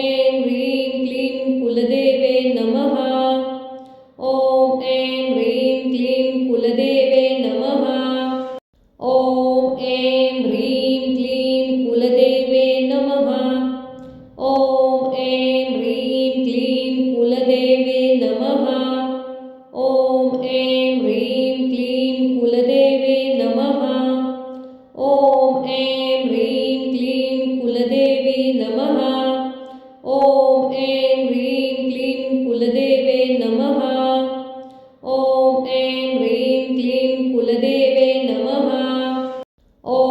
ऐं ह्रीं क्लीं कुलदेवे नमः। ॐ ऐं ह्रीं क्लीं कुलदेवे नमः। ॐ ऐं ह्रीं क्लीं कुलदेवे नमः। ॐ ऐं ह्रीं क्लीं कुलदेवे नमः। ॐ ऐं ह्रीं क्लीं कुलदेवे नमः। ॐ ऐं ह्रीं क्लीं कुलदेवी नमः। ॐ ऐं ह्रीं क्लीं कुलदेवे नमः। ॐ ऐं ह्रीं क्लीं कुलदेवे नमः। ॐ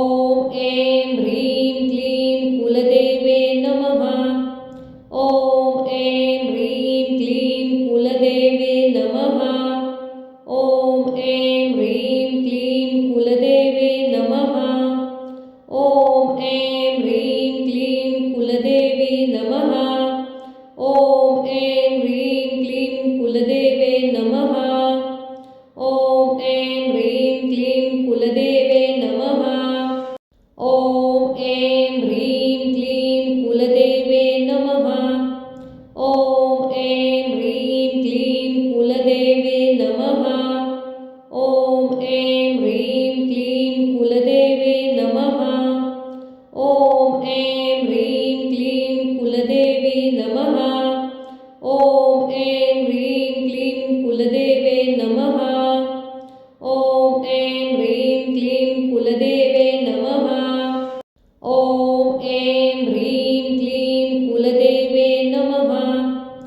ऐं ह्रीं क्लीं कुलदेवे नमः। ॐ ऐं ह्रीं क्लीं कुलदेवे नमः। ॐ ऐं ह्रीं क्लीं कुलदेवे नमः। ॐ ऐं ह्रीं क्लीं कुलदेवी नमः। ॐ ऐं ह्रीं क्लीं कुलदेवे नमः। ॐ ऐं ह्रीं क्लीं कुलदेवे नमः। ॐ ऐं ह्रीं क्लीं कुलदेवे नमः। ॐ ऐं ह्रीं क्लीं कुलदेवे नमः। ॐ ऐं ह्रीं क्लीं कुलदेवे नमः। ॐ ऐं ह्रीं क्लीं कुलदेवी नमः। ॐ ऐं ह्रीं क्लीं कुलदेवे नमः। ॐ ऐं ह्रीं क्लीं कुलदेवे नमः। ॐ ऐं ह्रीं क्लीं कुलदेवे नमः।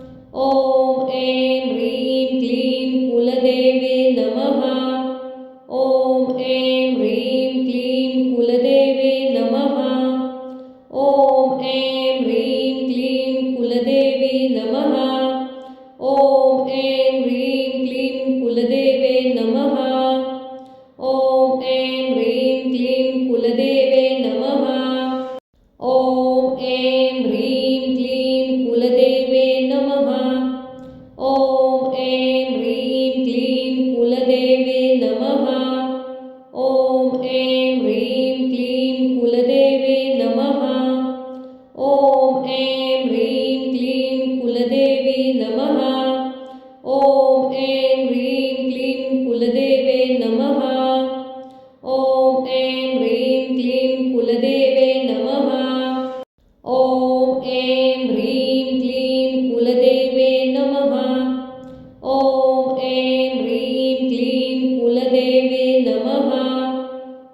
ॐ ऐं ह्रीं क्लीं कुलदेवे नमः। ॐ ऐं ह्रीं क्लीं कुलदेवे नमः। ॐ ऐं ह्रीं क्लीं कुलदेवी नमः। ॐ ऐं ह्रीं क्लीं कुलदेवे नमः। ॐ ऐं ह्रीं क्लीं कुलदेवे नमः। ॐ ऐं ह्रीं क्लीं कुलदेवे नमः। ॐ ऐं ह्रीं क्लीं कुलदेवे नमः। ॐ ऐं ह्रीं क्लीं कुलदेवे नमः। ॐ ऐं ह्रीं क्लीं कुलदेवी नमः। ॐ ऐं ह्रीं क्लीं कुलदेवे नमः। ॐ ऐं ह्रीं क्लीं कुलदेवे नमः। ॐ ऐं ह्रीं क्लीं कुलदेवे नमः। ॐ ऐं ह्रीं क्लीं कुलदेवे नमः।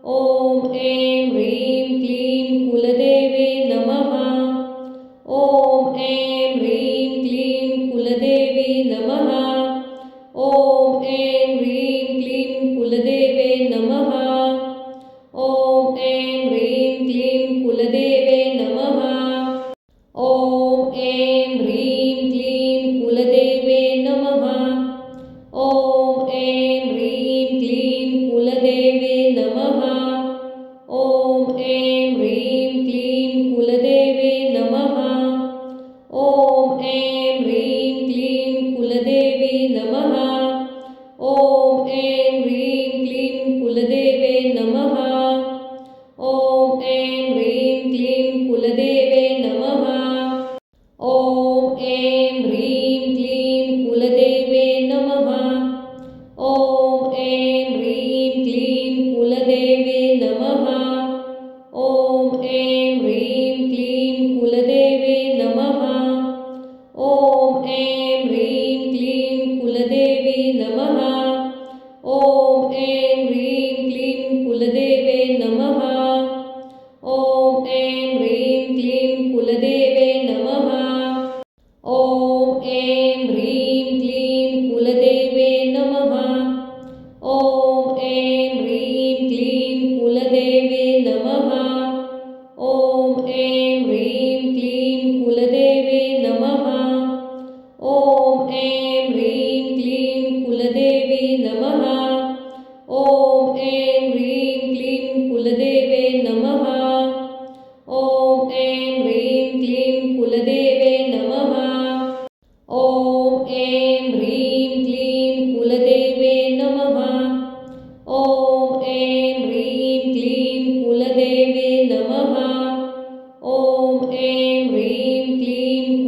ॐ ऐं ह्रीं क्लीं कुलदेवे नमः। ॐ ऐं ह्रीं क्लीं कुलदेवी नमः। ॐ ऐं ह्रीं क्लीं कुलदेवे नमः। ॐ ऐं ह्रीं क्लीं कुलदेवे नमः। ॐ ऐं ह्रीं क्लीं कुलदेवे नमः। ॐ ऐं ह्रीं क्लीं कुलदेवे नमः। ॐ ऐं ह्रीं क्लीं कुलदेवे नमः। ॐ ऐं ह्रीं क्लीं कुलदेवी नमः। ॐ ऐं ह्रीं क्लीं कुलदेवे नमः। ॐ ऐं ह्रीं क्लीं कुलदेवे नमः। ॐ ऐं ह्रीं क्लीं कुलदेवे नमः। ॐ ऐं ह्रीं क्लीं कुलदेवे नमः। ॐ ऐं ह्रीं क्लीं कुलदेवे नमः। ॐ ऐं ह्रीं क्लीं कुलदेवी नमः। ॐ ऐं ह्रीं क्लीं कुलदेवे नमः। ॐ ऐं ह्रीं क्लीं कुलदेवे नमः। ॐ ऐं ह्रीं क्लीं कुलदेवे नमः। ॐ ऐं ह्रीं क्लीं कुलदेवे नमः। ॐ ऐं ह्रीं क्लीं कुलदेवे नमः। ॐ ऐं ह्रीं क्लीं कुलदेवी नमः। ॐ ऐं ह्रीं क्लीं कुलदेवे नमः। ॐ ऐं ह्रीं क्लीं कुलदेवे नमः। ॐ ऐं ह्रीं क्लीं कुलदेवे नमः। ॐ ऐं ह्रीं क्लीं कुलदेवे नमः। ॐ ऐं ह्रीं क्लीं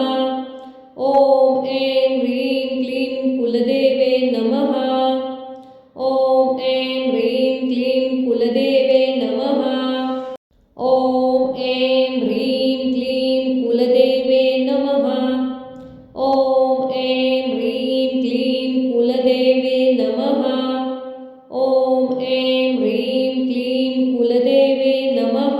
ॐ ऐं ह्रीं क्लीं कुलदेवे नमः। ॐ ऐं ह्रीं क्लीं कुलदेवे नमः। ॐ ऐं ह्रीं क्लीं कुलदेवे नमः। ॐ ऐं ह्रीं क्लीं कुलदेवे नमः। ॐ ऐं ह्रीं क्लीं कुलदेवे नमः।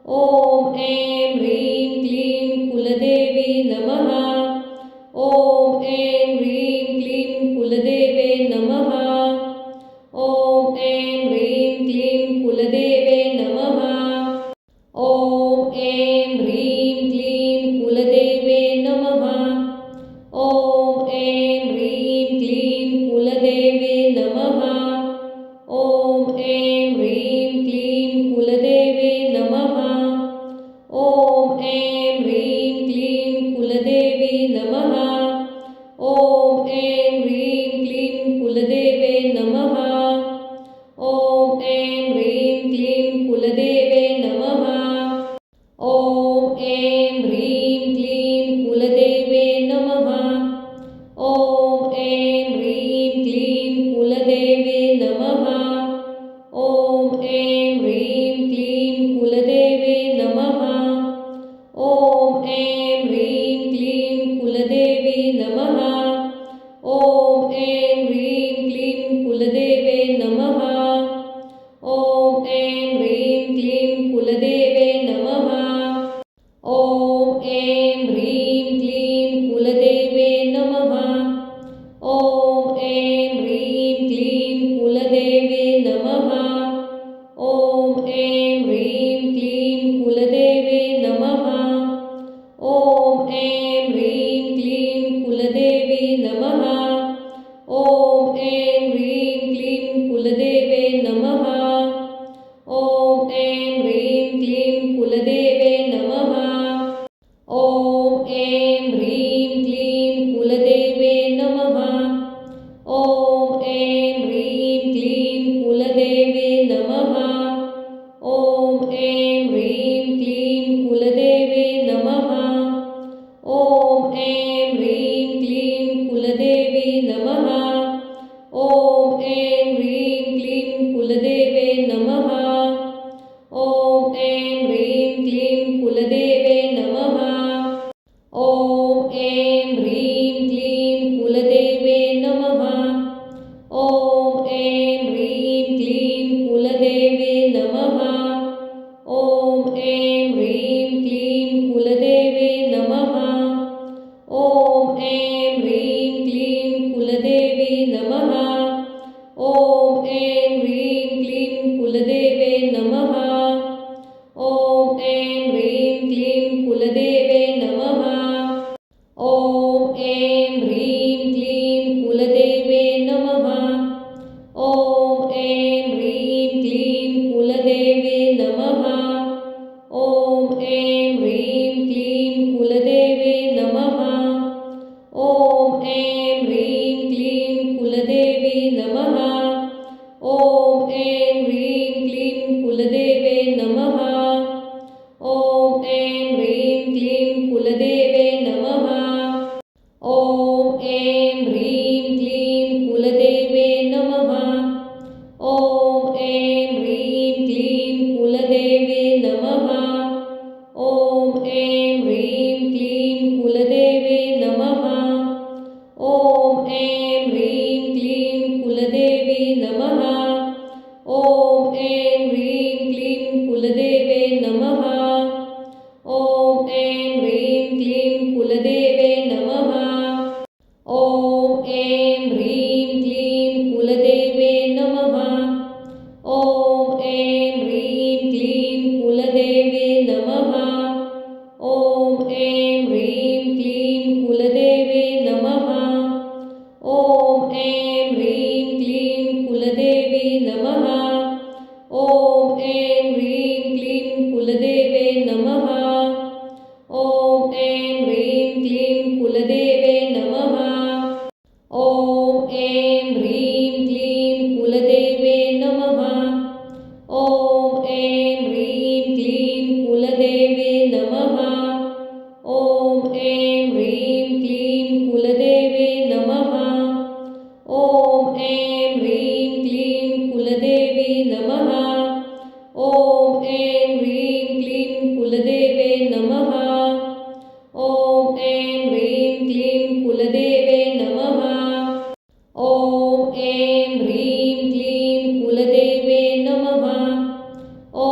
ॐ ऐं ह्रीं क्लीं कुलदेवी नमः। ॐ ऐं ह्रीं क्लीं कुलदेवे नमः। ॐ ऐं ह्रीं क्लीं कुलदेवे नमः। ॐ ऐं ह्रीं क्लीं कुलदेवे नमः। ॐ ऐं ह्रीं क्लीं कुलदेवे नमः। ॐ ऐं ह्रीं क्लीं कुलदेवे नमः। ॐ ऐं ह्रीं क्लीं कुलदेवी नमः। ॐ ऐं ह्रीं क्लीं कुलदेवे नमः। ॐ ऐं ह्रीं क्लीं कुलदेवे नमः। ॐ ऐं ह्रीं क्लीं कुलदेवे नमः। ॐ ऐं ह्रीं क्लीं कुलदेवे नमः। ॐ ऐं ह्रीं क्लीं कुलदेवे नमः। ॐ ऐं ह्रीं क्लीं कुलदेवी नमः। ॐ ऐं ह्रीं क्लीं कुलदेवे नमः। ॐ ऐं ह्रीं क्लीं कुलदेवे नमः। ॐ ऐं ह्रीं क्लीं कुलदेवे नमः। ॐ ऐं ह्रीं क्लीं कुलदेवे नमः। ॐ ऐं ह्रीं क्लीं कुलदेवे नमः। ॐ ऐं ह्रीं क्लीं कुलदेवी नमः। ॐ ऐं ह्रीं क्लीं कुलदेवे नमः। ॐ ऐं ह्रीं क्लीं कुलदेवे नमः। ॐ ऐं ह्रीं क्लीं कुलदेवे नमः। ॐ ऐं ह्रीं क्लीं कुलदेवे नमः। ॐ ऐं ह्रीं क्लीं कुलदेवे नमः। ॐ ऐं ह्रीं क्लीं कुलदेवी नमः। ॐ ऐं ह्रीं क्लीं कुलदेवे नमः। ॐ ऐं ह्रीं क्लीं कुलदेवे नमः। ॐ ऐं ह्रीं क्लीं कुलदेवे नमः। ॐ ऐं ह्रीं क्लीं कुलदेवे नमः। ॐ ऐं ह्रीं क्लीं कुलदेवे नमः। ॐ ऐं ह्रीं क्लीं कुलदेवी नमः। ॐ ऐं ह्रीं क्लीं कुलदेवे नमः। ॐ ऐं ह्रीं क्लीं कुलदेवे नमः। ॐ ऐं ह्रीं क्लीं कुलदेवे नमः। ॐ ऐं ह्रीं क्लीं कुलदेवे नमः। ॐ ऐं ह्रीं क्लीं कुलदेवे नमः। ॐ ऐं ह्रीं क्लीं कुलदेवी नमः। ॐ ऐं ह्रीं क्लीं कुलदेवे नमः। ॐ ऐं ह्रीं क्लीं कुलदेवे नमः। ॐ ऐं ह्रीं क्लीं कुलदेवे नमः। ॐ ऐं ह्रीं क्लीं कुलदेवे नमः। ॐ ऐं ह्रीं क्लीं कुलदेवे नमः। ॐ ऐं ह्रीं क्लीं कुलदेवी नमः। ॐ ऐं ह्रीं क्लीं कुलदेवे नमः। ॐ ऐं ह्रीं क्लीं कुलदेवे नमः। ॐ ऐं ह्रीं क्लीं कुलदेवे नमः। ॐ ऐं ह्रीं क्लीं कुलदेवे नमः। ॐ ऐं ह्रीं क्लीं कुलदेवे नमः। ॐ ऐं ह्रीं क्लीं कुलदेवी नमः। ॐ ऐं ह्रीं क्लीं कुलदेवे नमः। ॐ ऐं ह्रीं क्लीं कुलदेवे नमः। ॐ ऐं ह्रीं क्लीं कुलदेवे नमः। ॐ ऐं ह्रीं क्लीं कुलदेवे नमः। ॐ ऐं ह्रीं क्लीं कुलदेवे नमः। ॐ ऐं ह्रीं क्लीं कुलदेवी नमः। ॐ ऐं ह्रीं क्लीं कुलदेवे नमः। ॐ ऐं ह्रीं क्लीं कुलदेवे नमः। ॐ ऐं ह्रीं क्लीं कुलदेवे नमः। ॐ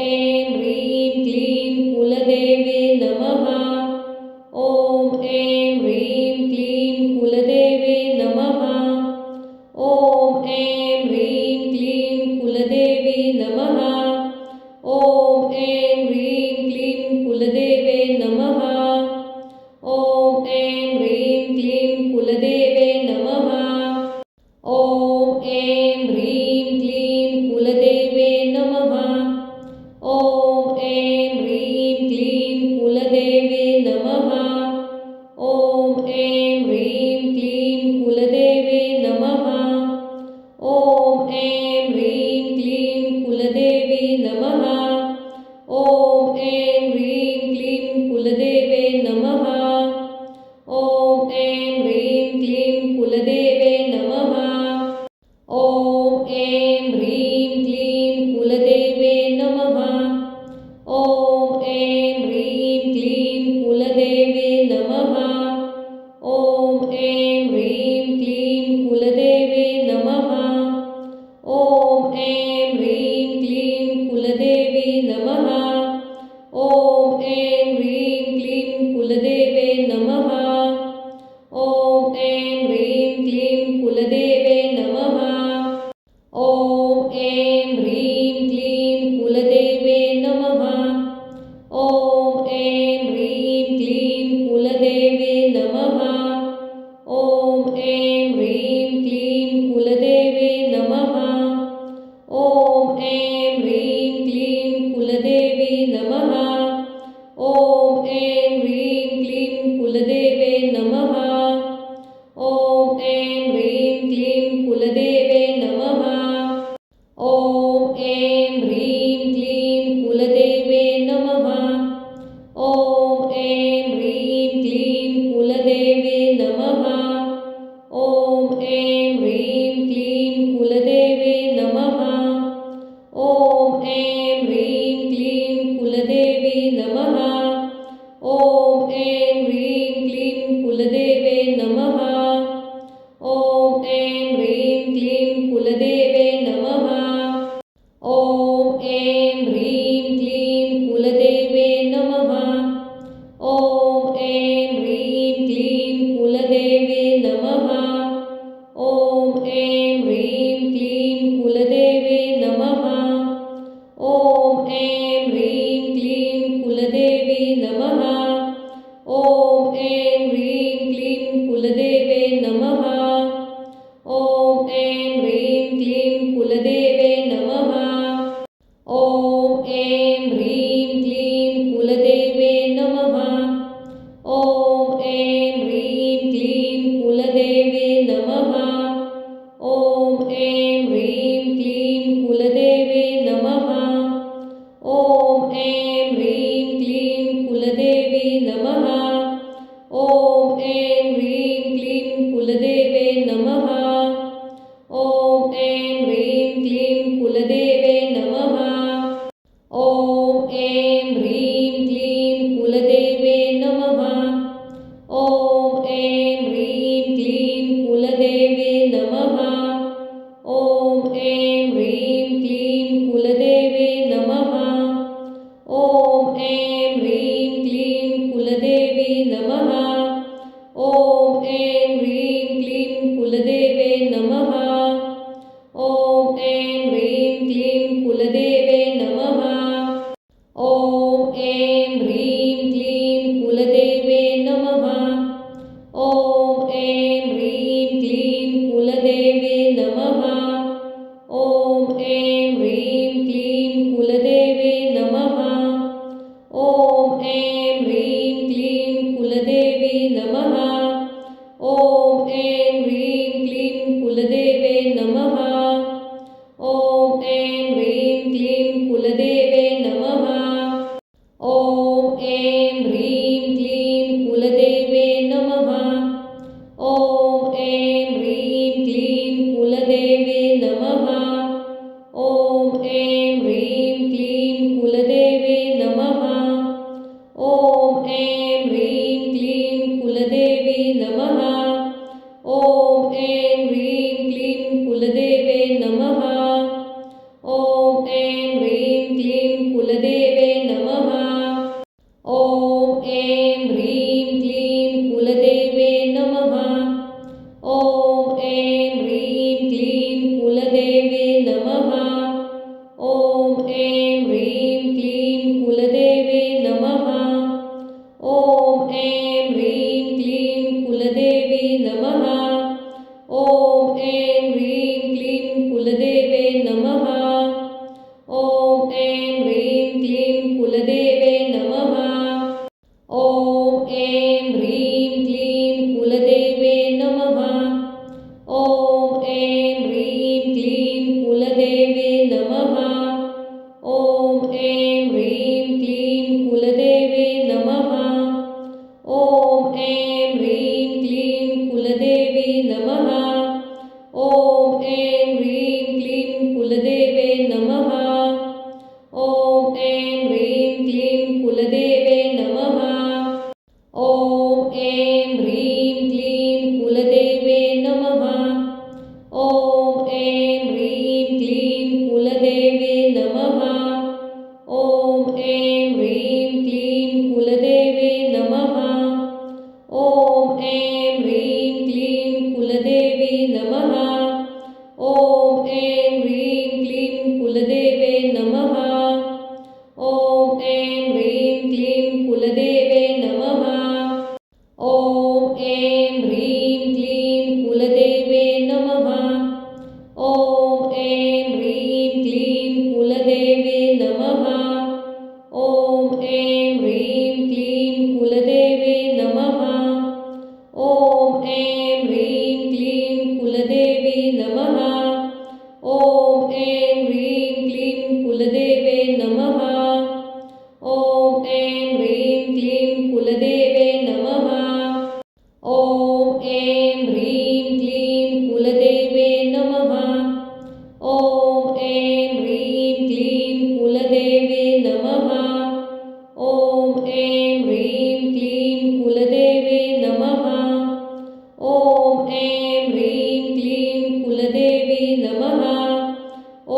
ऐं ह्रीं क्लीं कुलदेवे नमः। ॐ ऐं ह्रीं ॐ ऐं ह्रीं क्लीं कुलदेवे नमः। ॐ ऐं ह्रीं क्लीं कुलदेवी नमः। ॐ ऐं ह्रीं क्लीं कुलदेवे नमः। ॐ ऐं ह्रीं क्लीं कुलदेवे नमः। ॐ ऐं ह्रीं क्लीं कुलदेवे नमः। ॐ ऐं ह्रीं क्लीं कुलदेवे नमः। ॐ ऐं ह्रीं क्लीं कुलदेवे नमः। ॐ ऐं ह्रीं क्लीं कुलदेवी नमः। ॐ ऐं ह्रीं क्लीं कुलदेवे नमः। ॐ ऐं ह्रीं क्लीं कुलदेवे नमः। ॐ ऐं ह्रीं क्लीं कुलदेवे नमः। ॐ ऐं ह्रीं क्लीं कुलदेवे नमः। ॐ ऐं ह्रीं क्लीं कुलदेवे नमः। ॐ ऐं ह्रीं क्लीं कुलदेवी नमः। ॐ ऐं ह्रीं क्लीं कुलदेवे नमः। ॐ ऐं ह्रीं क्लीं कुलदेवे नमः। ॐ ऐं ह्रीं क्लीं कुलदेवे नमः। ॐ ऐं ह्रीं क्लीं कुलदेवे नमः। ॐ ऐं ह्रीं क्लीं कुलदेवे नमः। ॐ ऐं ह्रीं क्लीं कुलदेवी नमः। ॐ ऐं ह्रीं क्लीं कुलदेवे नमः। ॐ ऐं ह्रीं क्लीं कुलदेवे नमः। ॐ ऐं ह्रीं क्लीं कुलदेवे नमः। ॐ ऐं ह्रीं क्लीं कुलदेवे नमः। ॐ ऐं ह्रीं क्लीं कुलदेवे नमः। ॐ ऐं ह्रीं क्लीं कुलदेवी नमः। ॐ ऐं ह्रीं क्लीं कुलदेवे नमः। ॐ ऐं ह्रीं क्लीं कुलदेवे नमः। ॐ ऐं ह्रीं क्लीं कुलदेवे नमः। ॐ ऐं ह्रीं क्लीं कुलदेवे नमः। ॐ ऐं ह्रीं क्लीं कुलदेवे नमः। ॐ ऐं ह्रीं क्लीं कुलदेवी नमः। ॐ ऐं ह्रीं क्लीं कुलदेवे नमः। ॐ ऐं ह्रीं क्लीं कुलदेवे नमः। ॐ ऐं ह्रीं क्लीं कुलदेवे नमः। ॐ ऐं ह्रीं क्लीं कुलदेवे नमः। ॐ ऐं ह्रीं क्लीं कुलदेवे नमः। ॐ ऐं ह्रीं क्लीं कुलदेवी नमः। ॐ ऐं ह्रीं क्लीं कुलदेवे नमः। ॐ ऐं ह्रीं क्लीं कुलदेवे नमः। ॐ ऐं ह्रीं क्लीं कुलदेवे नमः। ॐ ऐं ह्रीं क्लीं कुलदेवे नमः। ॐ ऐं ह्रीं क्लीं कुलदेवे नमः। ॐ ऐं ह्रीं क्लीं कुलदेवी नमः। ॐ ऐं ह्रीं क्लीं कुलदेवे नमः। ॐ ऐं ह्रीं क्लीं कुलदेवे नमः। ॐ ऐं ह्रीं क्लीं कुलदेवे नमः। ॐ ऐं ह्रीं क्लीं कुलदेवे नमः। ॐ ऐं ह्रीं क्लीं कुलदेवे नमः। ॐ ऐं ह्रीं क्लीं कुलदेवी नमः। ॐ ऐं ह्रीं क्लीं कुलदेवे नमः। ॐ ऐं ह्रीं क्लीं कुलदेवे नमः। ॐ ऐं ह्रीं क्लीं कुलदेवे नमः। ॐ ऐं ह्रीं क्लीं कुलदेवे नमः। ॐ ऐं ह्रीं क्लीं कुलदेवे नमः। ॐ ऐं ह्रीं क्लीं कुलदेवी नमः। ॐ ऐं ह्रीं क्लीं कुलदेवे नमः। ॐ ऐं ह्रीं क्लीं कुलदेवे नमः। ॐ ऐं ह्रीं क्लीं कुलदेवे नमः। ॐ ऐं ह्रीं क्लीं कुलदेवे नमः। ॐ ऐं ह्रीं क्लीं कुलदेवे नमः। ॐ ऐं ह्रीं क्लीं कुलदेवी नमः। ॐ ऐं ह्रीं क्लीं कुलदेवे नमः। ॐ ऐं ह्रीं क्लीं कुलदेवे नमः। ॐ ऐं ह्रीं क्लीं कुलदेवे नमः। ॐ ऐं ह्रीं क्लीं कुलदेवे नमः। ॐ ऐं ह्रीं क्लीं कुलदेवे नमः। ॐ ऐं ह्रीं क्लीं कुलदेवी नमः। ॐ ऐं ह्रीं क्लीं कुलदेवे नमः। ॐ ऐं ह्रीं क्लीं कुलदेवे नमः। ॐ ऐं ह्रीं क्लीं कुलदेवे नमः। ॐ ऐं ह्रीं क्लीं कुलदेवे नमः। ॐ ऐं ह्रीं क्लीं कुलदेवे नमः। ॐ ऐं ह्रीं क्लीं कुलदेवी नमः।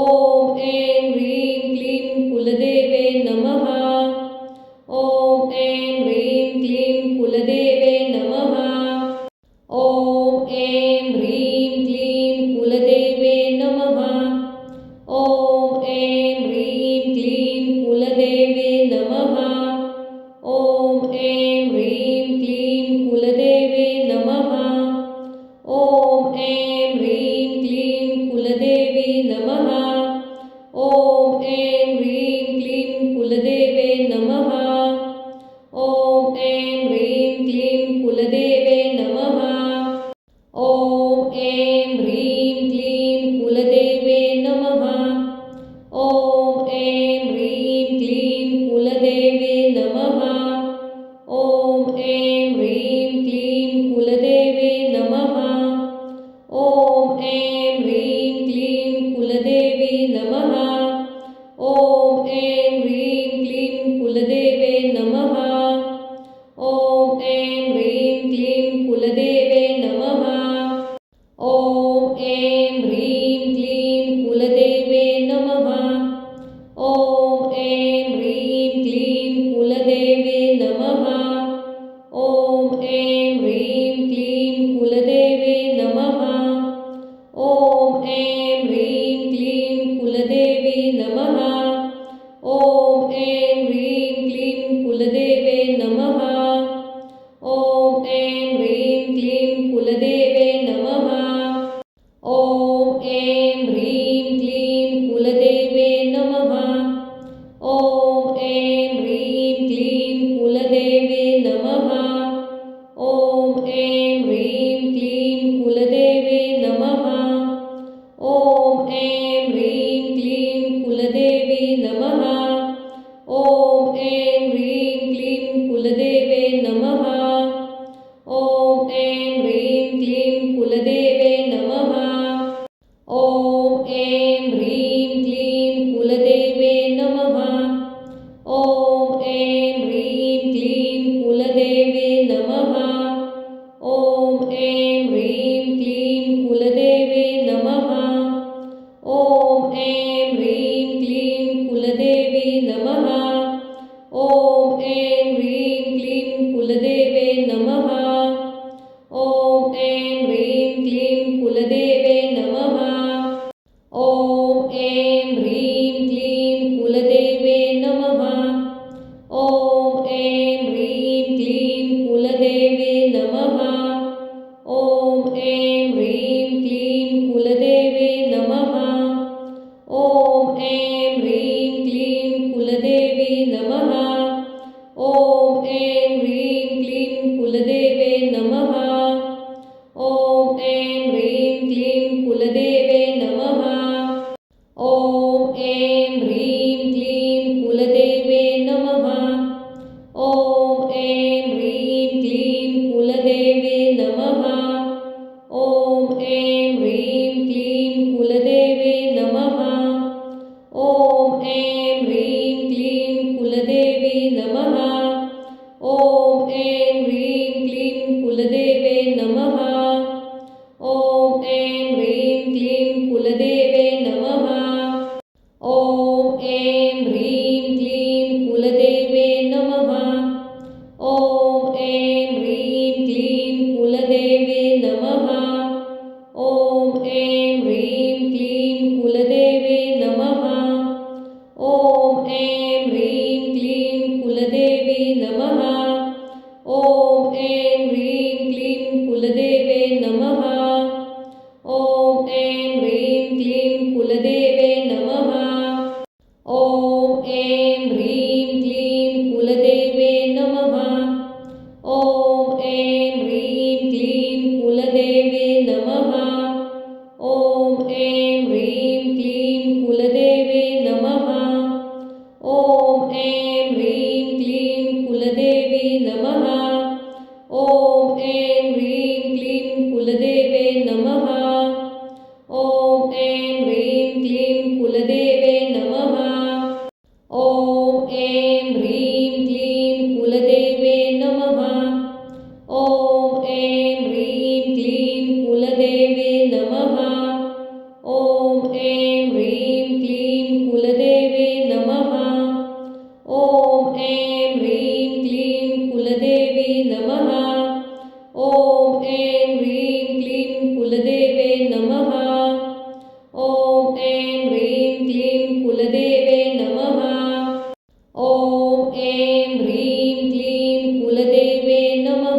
ॐ ऐं ह्रीं क्लीं कुलदेवे नमः। ॐ ऐं ह्रीं क्लीं कुलदेवे नमः। ॐ ऐं ह्रीं क्लीं कुलदेवे नमः। ॐ ऐं ह्रीं क्लीं कुलदेवे नमः। ॐ ऐं ह्रीं क्लीं कुलदेवे नमः। ॐ ऐं ह्रीं क्लीं कुलदेवी नमः। ॐ ऐं ह्रीं क्लीं कुलदेवे नमः। ॐ ऐं ह्रीं क्लीं कुलदेवे नमः। ॐ ऐं ह्रीं क्लीं कुलदेवे नमः। ॐ ऐं ह्रीं क्लीं कुलदेवे नमः। ॐ ऐं ह्रीं क्लीं कुलदेवे नमः। ॐ ऐं ह्रीं क्लीं कुलदेवी नमः। ॐ ऐं ह्रीं क्लीं कुलदेवे नमः। ॐ ऐं ह्रीं क्लीं कुलदेवे नमः। ॐ ऐं ह्रीं क्लीं कुलदेवे नमः। ॐ ऐं ह्रीं क्लीं कुलदेवे नमः। ॐ ऐं ह्रीं क्लीं कुलदेवे नमः। ॐ ऐं ह्रीं क्लीं कुलदेवी नमः। ॐ ऐं ह्रीं क्लीं कुलदेवे नमः। ॐ ऐं ह्रीं क्लीं कुलदेवे नमः। ॐ ऐं ह्रीं क्लीं कुलदेवे नमः। ॐ ऐं ह्रीं क्लीं कुलदेवे नमः। ॐ ऐं ह्रीं क्लीं कुलदेवे नमः। ॐ ऐं ह्रीं क्लीं कुलदेवी नमः। ॐ ऐं ह्रीं क्लीं कुलदेवे नमः। ॐ ऐं ह्रीं क्लीं कुलदेवे नमः। ॐ ऐं ह्रीं क्लीं कुलदेवे नमः। ॐ ऐं ह्रीं क्लीं कुलदेवे नमः। ॐ ऐं ह्रीं क्लीं कुलदेवे नमः। ॐ ऐं ह्रीं क्लीं कुलदेवी नमः। ॐ ऐं ह्रीं क्लीं कुलदेवे नमः। ॐ ऐं ह्रीं क्लीं कुलदेवे नमः। ॐ ऐं ह्रीं क्लीं कुलदेवे नमः। ॐ ऐं ह्रीं क्लीं कुलदेवे नमः। ॐ ऐं ह्रीं क्लीं कुलदेवे नमः। ॐ ऐं ह्रीं क्लीं कुलदेवी नमः। ॐ ऐं ह्रीं क्लीं कुलदेवे नमः। ॐ ऐं ह्रीं क्लीं कुलदेवे नमः। ॐ ऐं ह्रीं क्लीं कुलदेवे नमः। ॐ ऐं ह्रीं क्लीं कुलदेवे नमः। ॐ ऐं ह्रीं क्लीं कुलदेवे नमः। ॐ ऐं ह्रीं क्लीं कुलदेवी नमः। ॐ ऐं ह्रीं क्लीं कुलदेवी कुलदेवे नमः। ॐ ऐं ह्रीं क्लीं कुलदेवे नमः। ॐ ऐं ह्रीं क्लीं कुलदेवे नमः। ॐ ऐं ह्रीं क्लीं कुलदेवे नमः। ॐ ऐं ह्रीं क्लीं कुलदेवे नमः। ॐ ऐं ह्रीं क्लीं कुलदेवी नमः। ॐ ऐं ह्रीं क्लीं कुलदेवे नमः। ॐ ऐं ह्रीं क्लीं कुलदेवे नमः। ॐ ऐं ह्रीं क्लीं कुलदेवे नमः। ॐ ऐं ह्रीं क्लीं कुलदेवे नमः। ॐ ऐं ह्रीं क्लीं कुलदेवे नमः। ॐ ऐं ह्रीं क्लीं कुलदेवी नमः। ॐ ऐं ह्रीं क्लीं कुलदेवे नमः। ॐ ऐं ह्रीं क्लीं कुलदेवे नमः। ॐ ऐं ह्रीं क्लीं कुलदेवे नमः। ॐ ऐं ह्रीं क्लीं कुलदेवे नमः। ॐ ऐं ह्रीं क्लीं कुलदेवे नमः। ॐ ऐं ह्रीं क्लीं कुलदेवी नमः। ॐ ऐं ह्रीं क्लीं कुलदेवे नमः। ॐ ऐं ह्रीं क्लीं कुलदेवे नमः। ॐ ऐं ह्रीं क्लीं कुलदेवे नमः।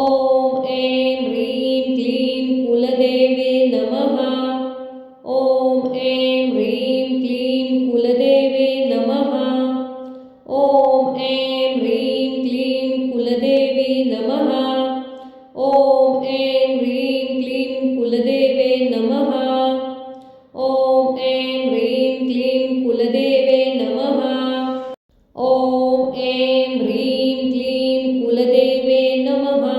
ॐ ऐं ह्रीं क्लीं कुलदेवे नमः। ॐ ऐं ह्रीं क्लीं कुलदेवे नमः। ॐ ऐं ह्रीं क्लीं कुलदेवी नमः। ॐ ऐं ह्रीं क्लीं कुलदेवे नमः। ॐ ऐं ह्रीं क्लीं कुलदेवे नमः। ॐ ऐं ह्रीं क्लीं कुलदेवे नमः।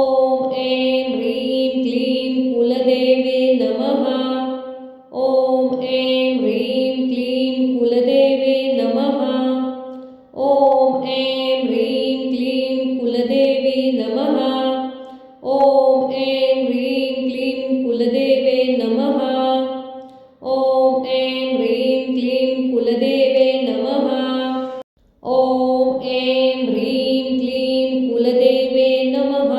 ॐ ऐं ह्रीं क्लीं कुलदेवे नमः। ॐ ऐं ह्रीं क्लीं कुलदेवे नमः। ॐ ऐं ह्रीं क्लीं कुलदेवी नमः। ॐ ऐं ह्रीं क्लीं कुलदेवे नमः। ॐ ऐं ह्रीं क्लीं कुलदेवे नमः। ॐ ऐं ह्रीं क्लीं कुलदेवे नमः।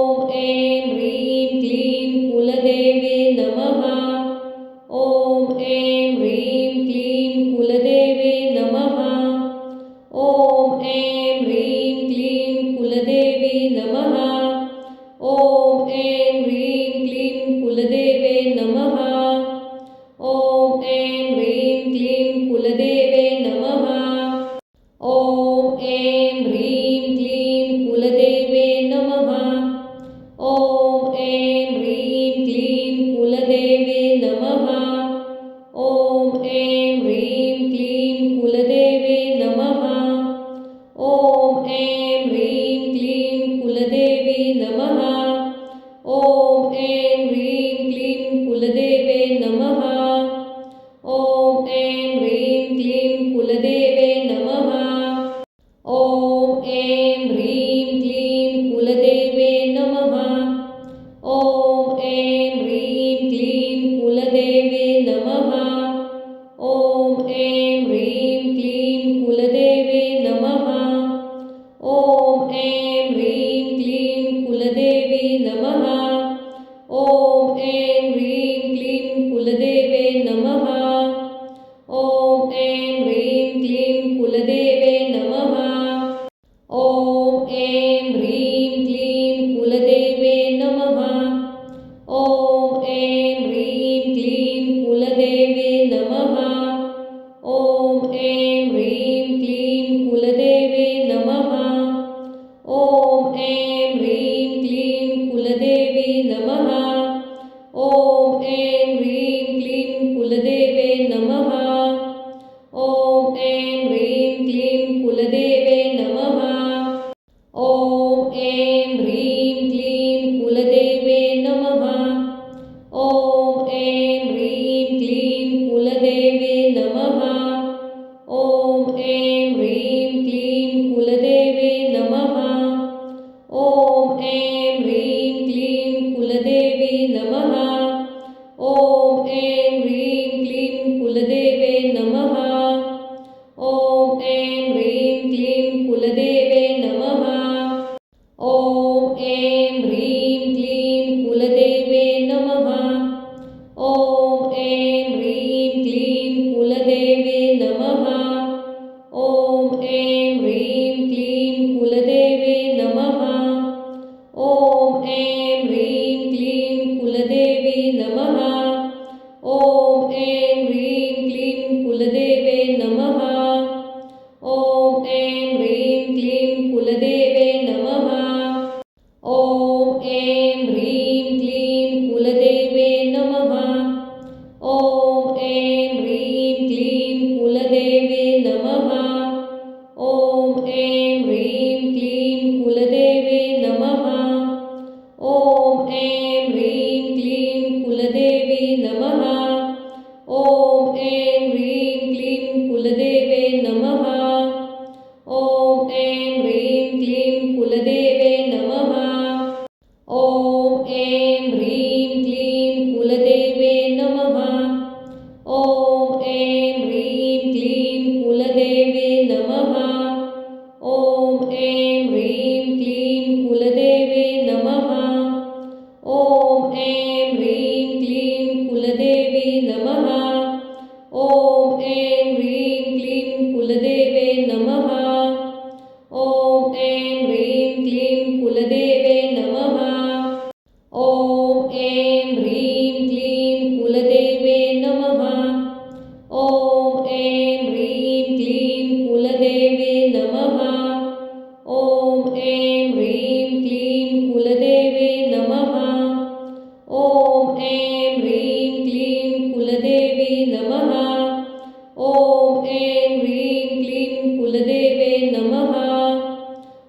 ॐ ऐं ह्रीं क्लीं कुलदेवे नमः। ॐ ऐं ह्रीं क्लीं कुलदेवे नमः। ॐ ऐं ह्रीं क्लीं कुलदेवी नमः। ॐ ऐं ह्रीं क्लीं कुलदेवे नमः। ॐ ऐं ह्रीं क्लीं कुलदेवे नमः। ॐ ऐं ह्रीं क्लीं कुलदेवे नमः। ॐ ऐं ह्रीं क्लीं कुलदेवे नमः। ॐ ऐं ह्रीं क्लीं कुलदेवे नमः। ॐ ऐं ह्रीं क्लीं कुलदेवी नमः। ॐ ऐं ह्रीं क्लीं कुलदेवे नमः। ॐ ऐं ह्रीं क्लीं कुलदेवे नमः। ॐ ऐं ह्रीं क्लीं कुलदेवे नमः। ॐ ऐं ह्रीं क्लीं कुलदेवे नमः। ॐ ऐं ह्रीं क्लीं कुलदेवे नमः। ॐ ऐं ह्रीं क्लीं कुलदेवी नमः। ॐ ऐं ह्रीं क्लीं कुलदेवे नमः। ॐ ऐं ह्रीं क्लीं कुलदेवे नमः। ॐ ऐं ह्रीं क्लीं कुलदेवे नमः। ॐ ऐं ह्रीं क्लीं कुलदेवे नमः। ॐ ऐं ह्रीं क्लीं कुलदेवे नमः। ॐ ऐं ह्रीं क्लीं कुलदेवी नमः। ॐ ऐं ह्रीं क्लीं कुलदेवे नमः। ॐ ऐं ह्रीं क्लीं कुलदेवे नमः। ॐ ऐं ह्रीं क्लीं कुलदेवे नमः। ॐ ऐं ह्रीं क्लीं कुलदेवे नमः। ॐ ऐं ह्रीं क्लीं कुलदेवे नमः। कुलदेवे नमः। ॐ ऐं ह्रीं क्लीं कुलदेवी नमः। ॐ ऐं ह्रीं क्लीं कुलदेवे नमः। ॐ ऐं ह्रीं क्लीं कुलदेवे नमः। ॐ ऐं ह्रीं क्लीं कुलदेवे नमः। ॐ ऐं ह्रीं क्लीं कुलदेवे नमः। ॐ ऐं ह्रीं क्लीं कुलदेवे नमः। ॐ ऐं ह्रीं क्लीं कुलदेवी नमः। ॐ ऐं ह्रीं क्लीं कुलदेवे नमः। ॐ ऐं ह्रीं क्लीं कुलदेवे नमः। ॐ ऐं ह्रीं क्लीं कुलदेवे नमः। ॐ ऐं ह्रीं क्लीं कुलदेवे नमः। ॐ ऐं ह्रीं क्लीं कुलदेवे नमः। ॐ ऐं ह्रीं क्लीं कुलदेवी नमः। ॐ ऐं ह्रीं क्लीं कुलदेवे नमः। ॐ ऐं ह्रीं क्लीं कुलदेवे नमः। ॐ ऐं ह्रीं क्लीं कुलदेवे नमः। ॐ ऐं ह्रीं क्लीं कुलदेवे नमः। ॐ ऐं ह्रीं क्लीं कुलदेवे नमः। ॐ ऐं ह्रीं क्लीं कुलदेवी नमः। ॐ ऐं ह्रीं क्लीं कुलदेवे नमः।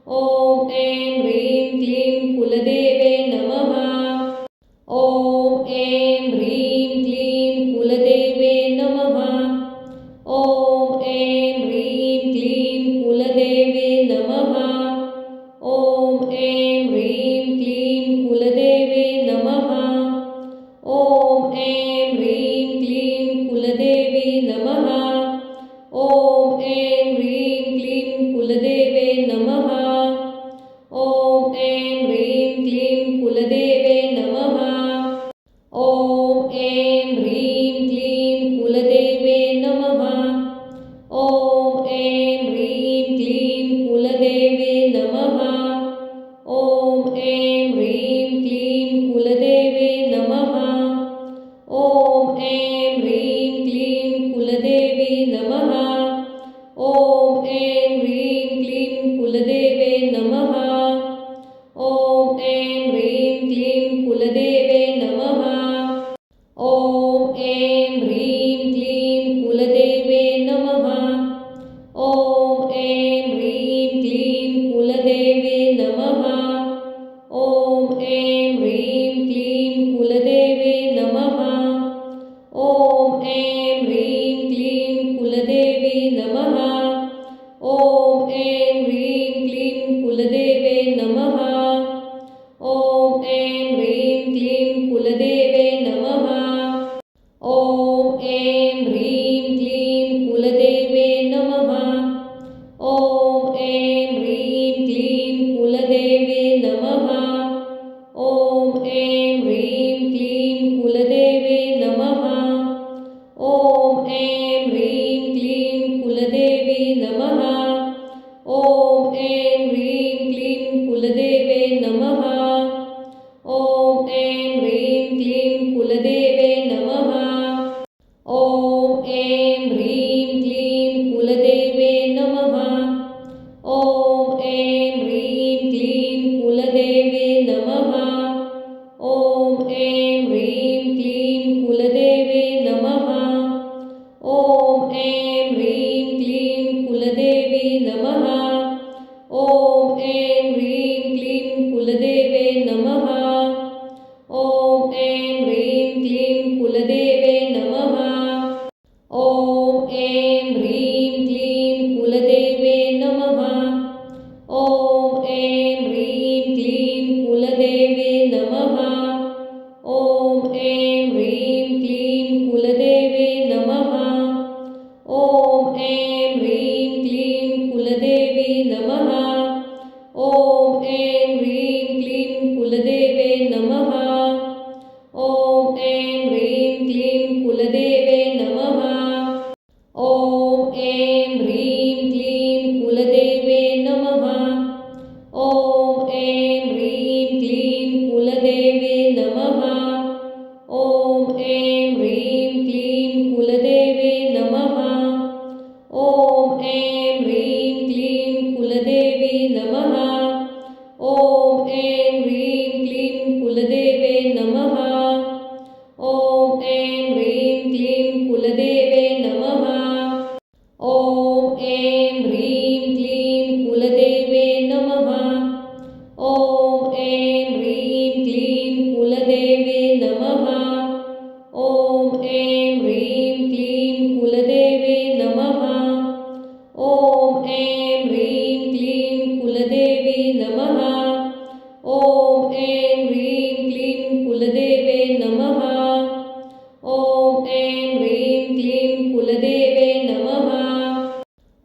ॐ ऐं ह्रीं क्लीं कुलदेवे नमः। ॐ ऐं ह्रीं क्लीं कुलदेवे नमः। ॐ ऐं ह्रीं क्लीं कुलदेवे नमः। ॐ ऐं ह्रीं क्लीं कुलदेवे नमः। ॐ ऐं ह्रीं क्लीं कुलदेवी नमः। ॐ ऐं ह्रीं क्लीं कुलदेवे नमः। ॐ ऐं ह्रीं क्लीं ऐं ह्रीं क्लीं कुलदेवे नमः। ॐ ऐं ह्रीं क्लीं कुलदेवे नमः। ॐ ऐं ह्रीं क्लीं कुलदेवी नमः। ॐ ऐं ह्रीं क्लीं कुलदेवे नमः। ॐ ऐं ह्रीं क्लीं कुलदेवे नमः। ॐ ऐं ह्रीं क्लीं कुलदेवे नमः। ॐ ऐं ह्रीं क्लीं कुलदेवे नमः। ॐ ऐं ह्रीं क्लीं कुलदेवे नमः। ॐ ऐं ह्रीं क्लीं कुलदेवी नमः। ॐ ऐं ह्रीं क्लीं कुलदेवे नमः।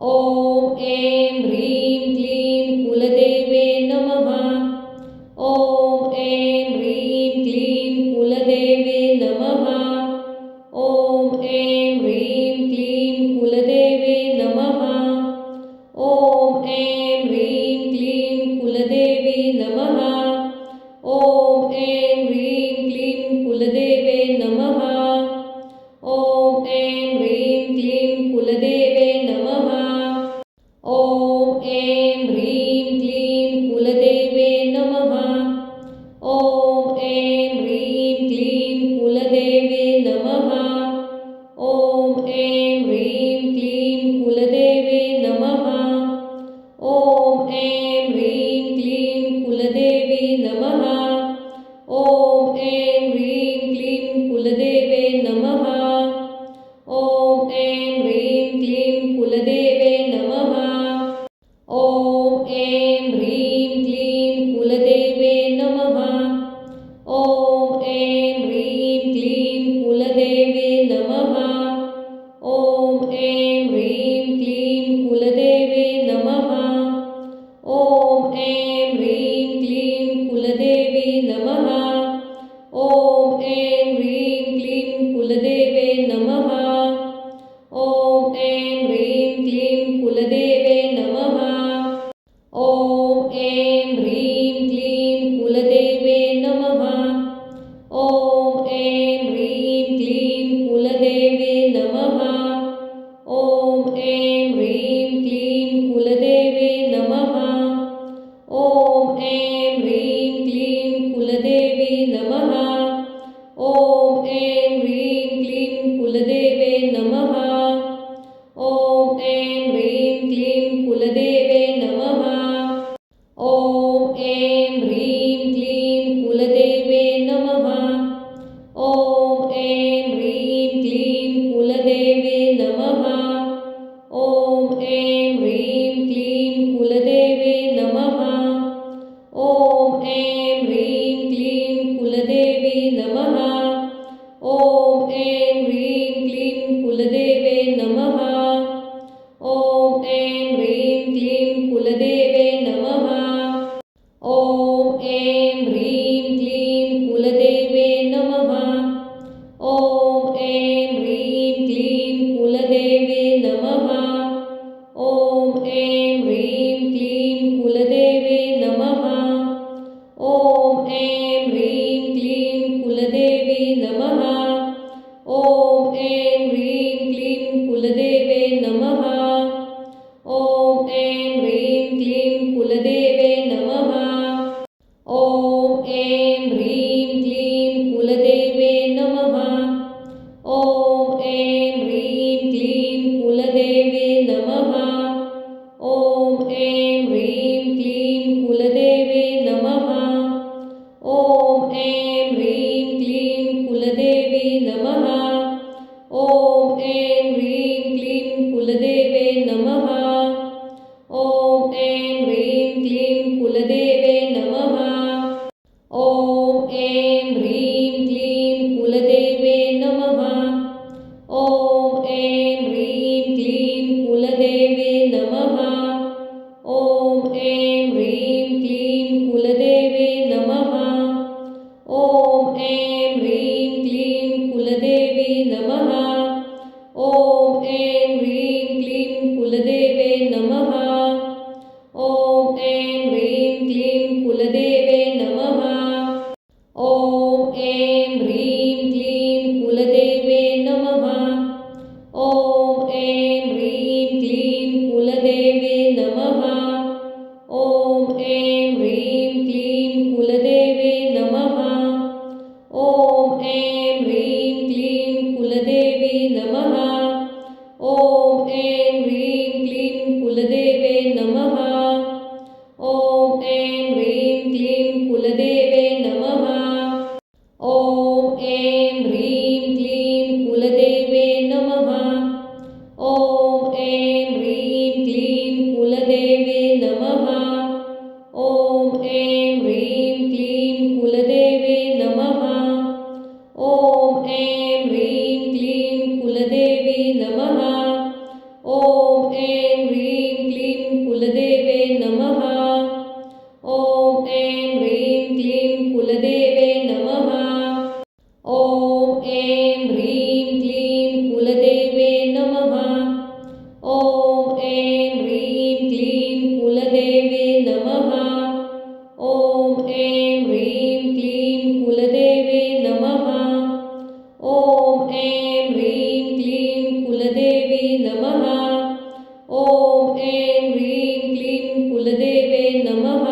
ॐ ऐं ह्रीं क्लीं कुलदेवे नमः। ॐ ऐं ह्रीं क्लीं कुलदेवे नमः। ॐ ऐं ह्रीं क्लीं कुलदेवे नमः। ॐ ऐं ह्रीं क्लीं कुलदेवे नमः। ॐ ऐं ह्रीं क्लीं कुलदेवी नमः। ॐ ऐं ह्रीं क्लीं कुलदेवे नमः। ॐ ऐं ह्रीं क्लीं कुलदेवे नमः। ॐ ऐं ह्रीं क्लीं कुलदेवे नमः। ॐ ऐं ह्रीं क्लीं कुलदेवे नमः। ॐ ऐं ह्रीं क्लीं कुलदेवे नमः। ॐ ऐं ह्रीं क्लीं कुलदेवी नमः। ॐ ऐं ह्रीं क्लीं कुलदेवे नमः। ॐ ऐं ह्रीं क्लीं कुलदेवे नमः। ॐ ऐं ह्रीं क्लीं कुलदेवे नमः। ॐ ऐं ह्रीं क्लीं कुलदेवे नमः। ॐ ऐं ह्रीं क्लीं कुलदेवे नमः। ॐ ऐं ह्रीं क्लीं कुलदेवी नमः। ॐ ऐं ह्रीं क्लीं कुलदेवे नमः। ॐ ऐं ह्रीं क्लीं कुलदेवे नमः। ॐ ऐं ह्रीं क्लीं कुलदेवे नमः। ॐ ऐं ह्रीं क्लीं कुलदेवे नमः। ॐ ऐं ह्रीं क्लीं कुलदेवे नमः। ॐ ऐं ह्रीं क्लीं कुलदेवी नमः। ॐ ऐं ह्रीं क्लीं कुलदेवे नमः। ॐ ऐं ह्रीं क्लीं कुलदेवे नमः। ॐ ऐं ह्रीं क्लीं कुलदेवे नमः। ॐ ऐं ह्रीं क्लीं कुलदेवे नमः। ॐ ऐं ह्रीं क्लीं कुलदेवे नमः। ॐ ऐं ह्रीं क्लीं कुलदेवी नमः। ॐ ऐं ह्रीं क्लीं कुलदेवे नमः। ॐ ऐं ह्रीं क्लीं कुलदेवे नमः। ॐ ऐं ह्रीं क्लीं कुलदेवे नमः। ॐ ऐं ह्रीं क्लीं कुलदेवे नमः। ॐ ऐं ह्रीं क्लीं कुलदेवे नमः। ॐ ऐं ह्रीं क्लीं कुलदेवी नमः। ॐ ऐं ह्रीं क्लीं कुलदेवे नमः। ॐ ऐं ह्रीं क्लीं कुलदेवे नमः। ॐ ऐं ह्रीं क्लीं कुलदेवे नमः। ॐ ऐं ह्रीं क्लीं कुलदेवे नमः। ॐ ऐं ह्रीं क्लीं कुलदेवे नमः। ॐ ऐं ह्रीं क्लीं कुलदेवी नमः। ॐ ऐं ह्रीं क्लीं कुलदेवे नमः। ॐ ऐं ह्रीं क्लीं कुलदेवे नमः। ॐ ऐं ह्रीं क्लीं कुलदेवे नमः। ॐ ऐं ह्रीं क्लीं कुलदेवे नमः। ॐ ऐं ह्रीं क्लीं कुलदेवे ऐं ह्रीं क्लीं कुलदेवे नमः। ॐ ऐं ह्रीं क्लीं कुलदेवी नमः। ॐ ऐं ह्रीं क्लीं कुलदेवे नमः। ॐ ऐं ह्रीं क्लीं कुलदेवे नमः। ॐ ऐं ह्रीं क्लीं कुलदेवे नमः। ॐ ऐं ह्रीं क्लीं कुलदेवे नमः। ॐ ऐं ह्रीं क्लीं कुलदेवे नमः। ॐ ऐं ह्रीं क्लीं कुलदेवी नमः। ॐ ऐं ह्रीं क्लीं कुलदेवे नमः।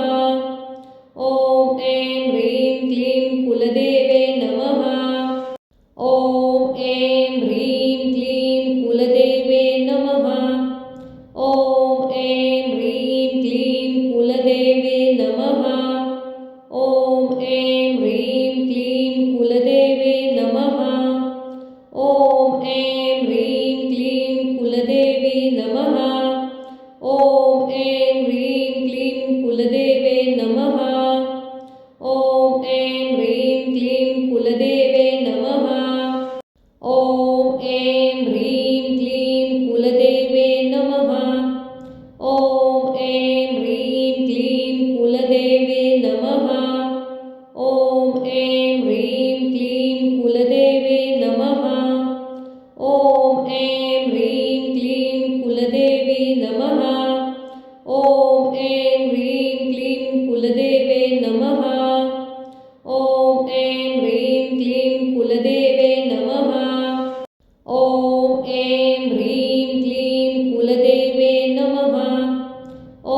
ॐ ऐं ह्रीं क्लीं कुलदेवे नमः। ॐ ऐं ह्रीं क्लीं कुलदेवे नमः। ॐ ऐं ह्रीं क्लीं कुलदेवे नमः। ॐ ऐं ह्रीं क्लीं कुलदेवे नमः। ॐ ऐं ह्रीं क्लीं कुलदेवी नमः। ॐ ऐं ह्रीं क्लीं कुलदेवे नमः। ॐ ऐं ह्रीं क्लीं कुलदेवे नमः। ॐ ऐं ह्रीं क्लीं कुलदेवे नमः। ॐ ऐं ह्रीं क्लीं कुलदेवे नमः। ॐ ऐं ह्रीं क्लीं कुलदेवे नमः। ॐ ऐं ह्रीं क्लीं कुलदेवी नमः। ॐ ऐं ह्रीं क्लीं कुलदेवे नमः। ॐ ऐं ह्रीं क्लीं कुलदेवे नमः। ॐ ऐं ह्रीं क्लीं कुलदेवे नमः। ॐ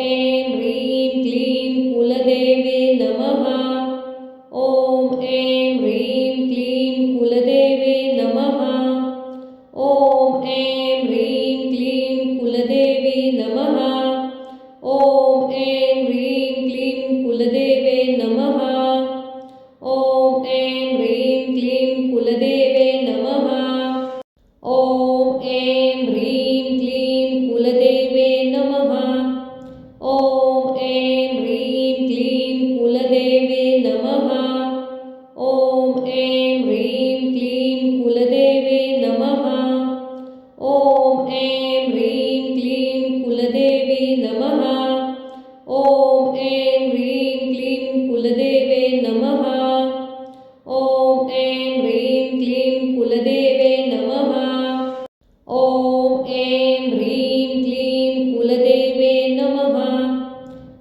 ऐं ह्रीं क्लीं कुलदेवे नमः। ॐ ऐं ह्रीं क्लीं कुलदेवे नमः। ॐ ऐं ह्रीं क्लीं कुलदेवी नमः। ॐ ऐं ह्रीं क्लीं कुलदेवे नमः। ॐ ऐं ह्रीं क्लीं कुलदेवे नमः। ॐ ऐं ह्रीं क्लीं कुलदेवे नमः। ॐ ऐं ह्रीं क्लीं कुलदेवे नमः। ॐ ऐं ह्रीं क्लीं कुलदेवे नमः। ॐ ऐं ह्रीं क्लीं कुलदेवी नमः। ॐ ऐं ह्रीं क्लीं कुलदेवे नमः। ॐ ऐं ह्रीं क्लीं कुलदेवे नमः। ॐ ऐं ह्रीं क्लीं कुलदेवे नमः।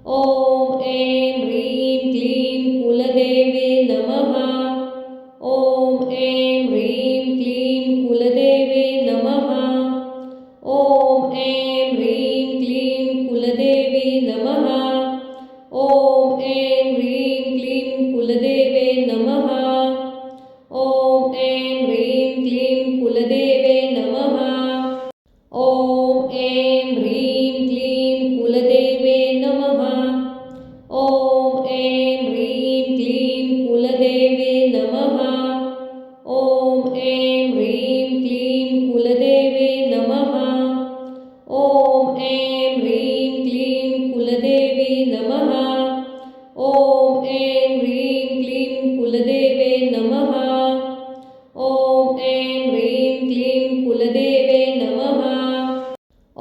ॐ ऐं ह्रीं क्लीं कुलदेवे नमः। ॐ ऐं ह्रीं क्लीं कुलदेवे नमः। ॐ ऐं ह्रीं क्लीं कुलदेवी नमः। ॐ ऐं ह्रीं क्लीं कुलदेवे नमः। ॐ ऐं ह्रीं क्लीं कुलदेवे नमः। ॐ ऐं ह्रीं क्लीं कुलदेवे नमः। ॐ ऐं ह्रीं क्लीं कुलदेवे नमः। ॐ ऐं ह्रीं क्लीं कुलदेवे नमः। ॐ ऐं ह्रीं क्लीं कुलदेवी नमः। ॐ ऐं ह्रीं क्लीं कुलदेवे नमः। ॐ ऐं ह्रीं क्लीं कुलदेवे नमः।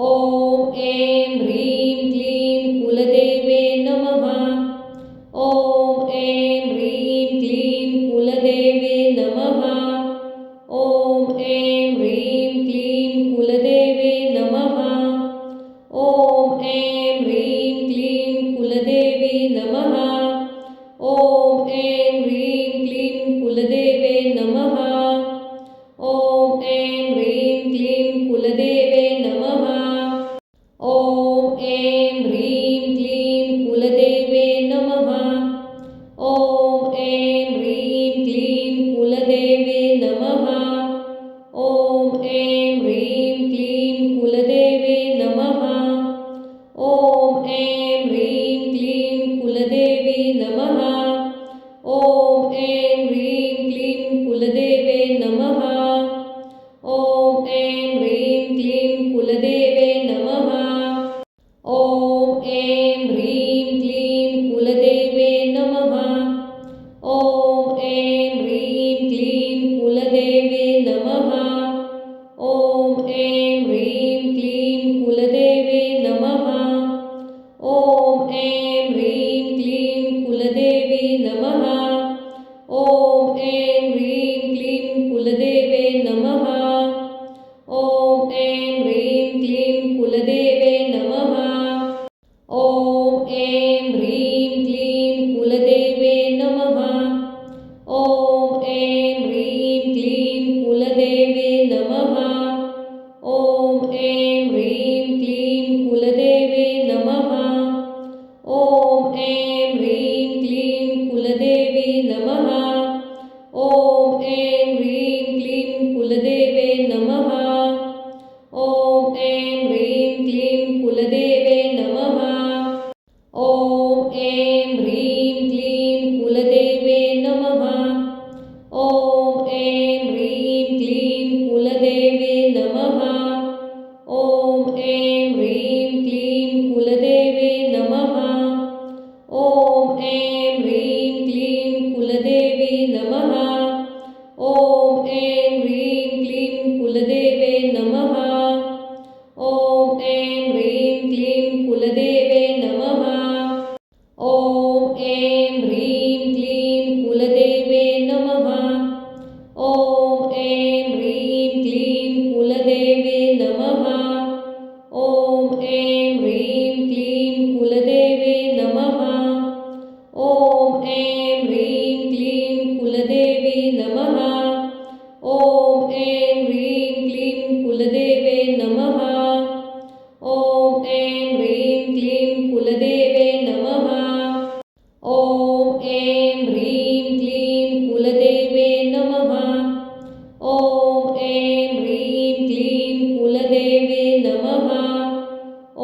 ॐ ऐं ह्रीं क्लीं कुलदेवे नमः। ॐ ऐं ह्रीं क्लीं कुलदेवे नमः। ॐ ऐं ह्रीं क्लीं कुलदेवे नमः। ॐ ऐं ह्रीं क्लीं कुलदेवी नमः। ॐ ऐं ह्रीं क्लीं कुलदेवे नमः। ॐ ऐं ह्रीं क्लीं कुलदेवे नमः। ॐ ऐं ह्रीं क्लीं कुलदेवे नमः। ॐ ऐं ह्रीं क्लीं कुलदेवे नमः। ॐ ऐं ह्रीं क्लीं कुलदेवे नमः। ॐ ऐं ह्रीं क्लीं कुलदेवी नमः। ॐ ऐं ह्रीं क्लीं कुलदेवे नमः। ॐ ऐं ह्रीं क्लीं कुलदेवे नमः। ॐ ऐं ह्रीं क्लीं नमः। ॐ ऐं ह्रीं क्लीं कुलदेवे नमः। ॐ ऐं ह्रीं क्लीं कुलदेवे नमः। ॐ ऐं ह्रीं क्लीं कुलदेवे नमः। ॐ ऐं ह्रीं क्लीं कुलदेवे नमः। ॐ ऐं ह्रीं क्लीं कुलदेवे नमः। ॐ ऐं ह्रीं क्लीं कुलदेवी नमः। ॐ ऐं ह्रीं क्लीं कुलदेवे नमः। ॐ ऐं ह्रीं क्लीं कुलदेवे नमः। ॐ ऐं ह्रीं क्लीं कुलदेवे नमः। ॐ ऐं ह्रीं क्लीं कुलदेवे नमः। ॐ ऐं ह्रीं क्लीं कुलदेवे नमः। ॐ ऐं ह्रीं क्लीं कुलदेवी नमः। ॐ ऐं ह्रीं क्लीं कुलदेवे नमः। ॐ ऐं ह्रीं क्लीं कुलदेवे नमः। ॐ ऐं ह्रीं क्लीं कुलदेवे नमः। ॐ ऐं ह्रीं क्लीं कुलदेवे नमः। ॐ ऐं ह्रीं क्लीं कुलदेवे नमः। ॐ ऐं ह्रीं क्लीं कुलदेवी नमः। ॐ ऐं ह्रीं क्लीं कुलदेवे नमः। ॐ ऐं ह्रीं क्लीं कुलदेवे नमः। ॐ ऐं ह्रीं क्लीं कुलदेवे नमः। ॐ ऐं ह्रीं क्लीं कुलदेवे नमः।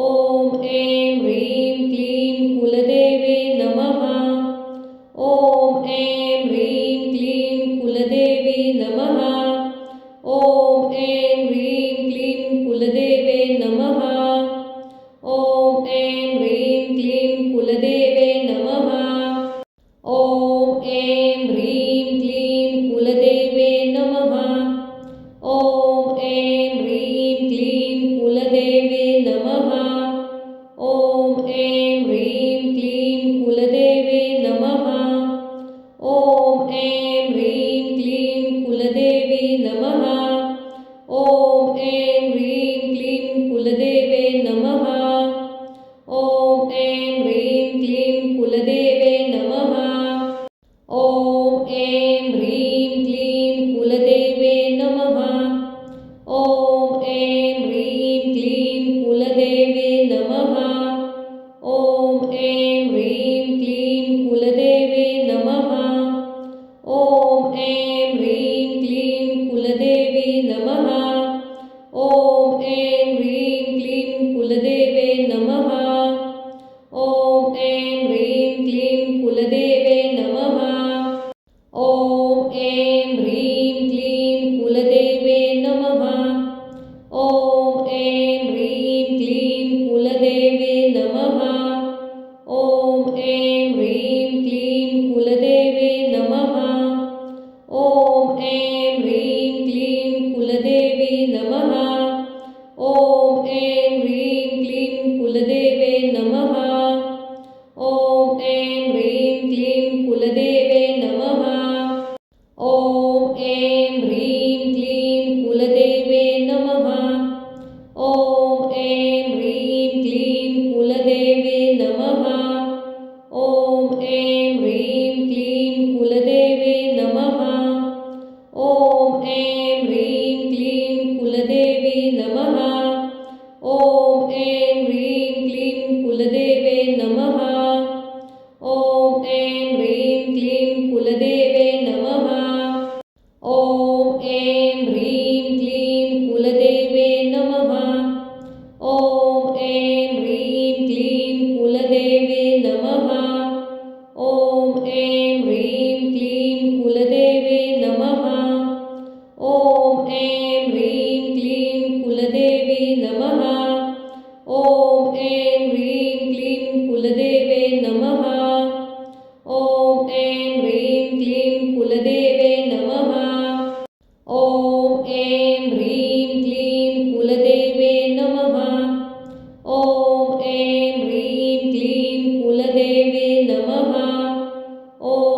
ॐ ऐं ह्रीं क्लीं कुलदेवे नमः। ॐ ऐं ह्रीं क्लीं कुलदेवी नमः। ॐ ऐं ह्रीं क्लीं कुलदेवे नमः। ॐ ऐं ह्रीं क्लीं कुलदेवे नमः। ॐ ऐं ह्रीं क्लीं कुलदेवे नमः। ॐ ऐं ह्रीं क्लीं कुलदेवे नमः। ॐ ऐं ह्रीं क्लीं कुलदेवे नमः। ॐ ऐं ह्रीं क्लीं कुलदेवी नमः। ॐ ऐं ह्रीं क्लीं कुलदेवे नमः। ॐ ऐं ह्रीं क्लीं कुलदेवे नमः। ॐ ऐं ह्रीं क्लीं कुलदेवे नमः। ॐ ऐं ह्रीं क्लीं कुलदेवे नमः। ॐ ऐं ह्रीं क्लीं कुलदेवे नमः। ॐ ऐं ह्रीं क्लीं कुलदेवी नमः। ॐ ऐं ह्रीं क्लीं कुलदेवे नमः। ॐ ऐं ह्रीं क्लीं कुलदेवे नमः। ॐ ऐं ह्रीं क्लीं कुलदेवे नमः। ॐ ऐं ह्रीं क्लीं कुलदेवे नमः। ॐ ऐं ह्रीं क्लीं कुलदेवे नमः। ॐ ऐं ह्रीं क्लीं कुलदेवी नमः। ॐ ऐं ह्रीं क्लीं कुलदेवे नमः। ॐ ऐं ह्रीं क्लीं कुलदेवे नमः। ॐ ऐं ह्रीं क्लीं कुलदेवे नमः। ॐ ऐं ह्रीं क्लीं कुलदेवे नमः। ॐ ऐं ह्रीं क्लीं कुलदेवे नमः। ॐ ऐं ह्रीं क्लीं कुलदेवी नमः। ॐ ऐं ह्रीं क्लीं कुलदेवे नमः। ॐ ऐं ह्रीं क्लीं कुलदेवे नमः। ॐ ऐं ह्रीं क्लीं कुलदेवे नमः। ॐ ऐं ह्रीं क्लीं कुलदेवे नमः। ॐ ऐं ह्रीं क्लीं कुलदेवे नमः। ॐ ऐं ह्रीं क्लीं कुलदेवी नमः। ॐ ऐं ह्रीं क्लीं कुलदेवे नमः। ॐ ऐं ह्रीं क्लीं कुलदेवे नमः। ॐ ऐं ह्रीं क्लीं कुलदेवे नमः। ॐ ऐं ह्रीं क्लीं कुलदेवे नमः। ॐ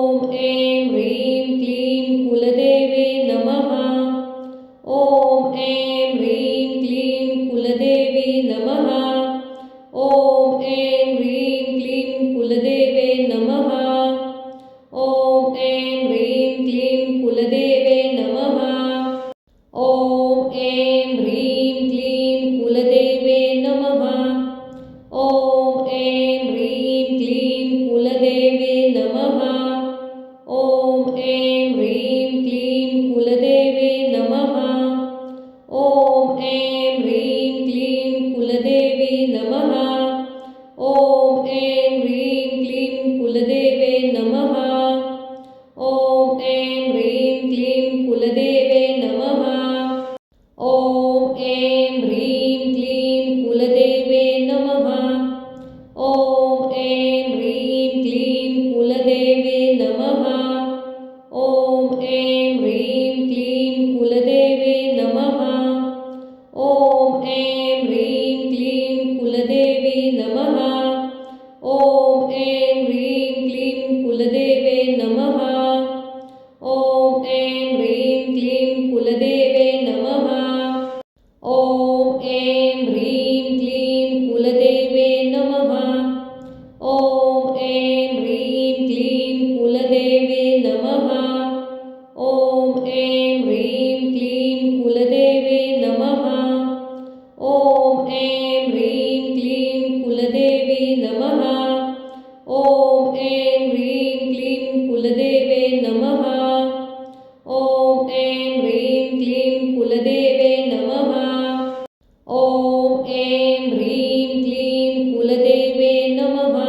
नमः। ॐ ऐं ह्रीं क्लीं कुलदेवे नमः। ॐ ऐं ह्रीं क्लीं कुलदेवी नमः। ॐ ऐं ह्रीं क्लीं कुलदेवे नमः। ॐ ऐं ह्रीं क्लीं कुलदेवे नमः। ॐ ऐं ह्रीं क्लीं कुलदेवे नमः। ॐ ऐं ह्रीं क्लीं कुलदेवे नमः। ॐ ऐं ह्रीं क्लीं कुलदेवे नमः। ॐ ऐं ह्रीं क्लीं कुलदेवी नमः। ॐ ऐं ह्रीं क्लीं कुलदेवे नमः। ॐ ऐं ह्रीं क्लीं कुलदेवे नमः। ॐ ऐं ह्रीं क्लीं कुलदेवे नमः। ॐ ऐं ह्रीं क्लीं कुलदेवे नमः। ॐ ऐं ह्रीं क्लीं कुलदेवे नमः। ॐ ऐं ह्रीं क्लीं कुलदेवी नमः। ॐ ऐं ह्रीं क्लीं कुलदेवे नमः। ॐ ऐं ह्रीं क्लीं कुलदेवे नमः। ॐ ऐं ह्रीं क्लीं कुलदेवे नमः।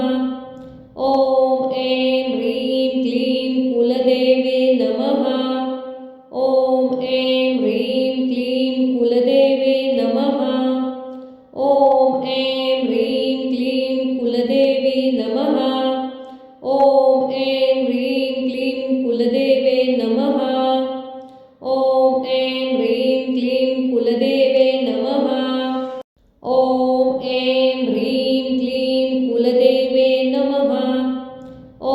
ॐ ऐं ह्रीं क्लीं कुलदेवे नमः। ॐ ऐं ह्रीं क्लीं कुलदेवे नमः। ॐ ऐं ह्रीं क्लीं कुलदेवी नमः। ॐ ऐं ह्रीं क्लीं कुलदेवे नमः। ॐ ऐं ह्रीं क्लीं कुलदेवे नमः। ॐ ऐं ह्रीं क्लीं कुलदेवे नमः। ॐ ऐं ह्रीं क्लीं कुलदेवे नमः।